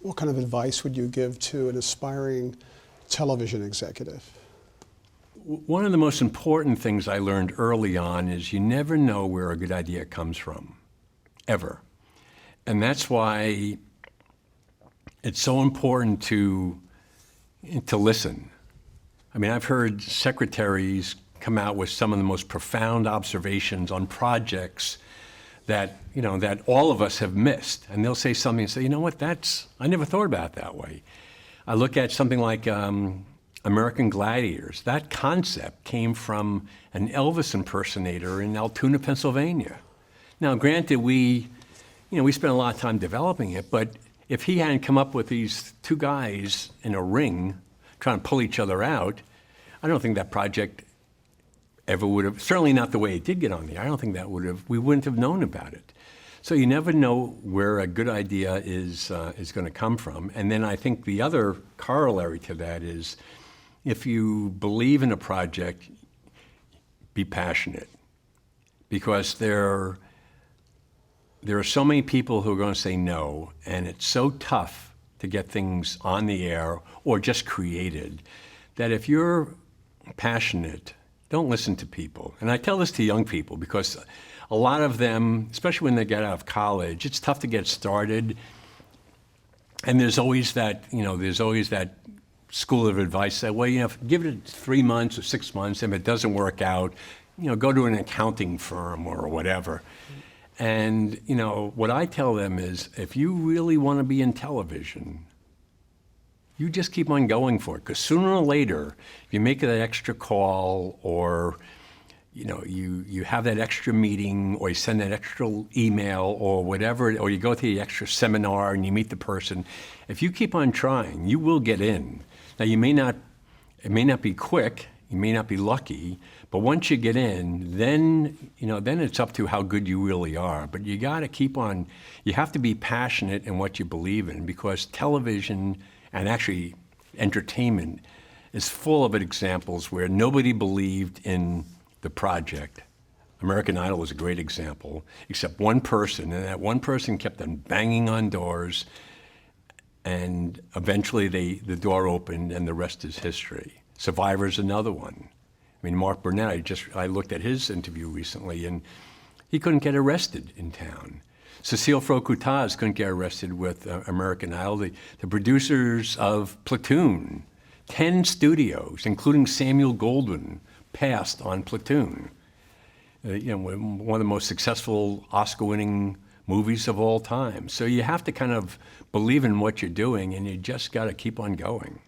What kind of advice would you give to an aspiring television executive? One of the most important things I learned early on is you never know where a good idea comes from, ever. And that's why it's so important to listen. I mean, I've heard secretaries come out with some of the most profound observations on projects that, that all of us have missed. And they'll say something and say, you know what, I never thought about it that way. I look at something like American Gladiators. That concept came from an Elvis impersonator in Altoona, Pennsylvania. Now, granted, we spent a lot of time developing it, but if he hadn't come up with these two guys in a ring trying to pull each other out, I don't think that project ever would have, certainly not the way it did get on the air. I don't think we wouldn't have known about it. So you never know where a good idea is going to come from. And then I think the other corollary to that is, if you believe in a project, be passionate. Because there are so many people who are going to say no, and it's so tough to get things on the air or just created, that if you're passionate, don't listen to people. And I tell this to young people because a lot of them, especially when they get out of college, it's tough to get started. And there's always that school of advice that, well, give it 3 months or 6 months. If it doesn't work out, go to an accounting firm or whatever. And, what I tell them is, if you really want to be in television, you just keep on going for it. Because sooner or later, if you make that extra call, or, you have that extra meeting, or you send that extra email or whatever, or you go to the extra seminar and you meet the person, if you keep on trying, you will get in. Now, it may not be quick, you may not be lucky, but once you get in, then it's up to how good you really are. But you got to keep on, you have to be passionate in what you believe in, because television and actually entertainment is full of examples where nobody believed in the project. American Idol is a great example, except one person, and that one person kept on banging on doors, and eventually the door opened, and the rest is history. Survivor's another one. I mean, Mark Burnett, I looked at his interview recently, and he couldn't get arrested in town. Cecile Foucault couldn't get arrested with American Idol. The producers of Platoon, 10 studios, including Samuel Goldwyn, passed on Platoon. One of the most successful Oscar-winning movies of all time. So you have to kind of believe in what you're doing, and you just got to keep on going.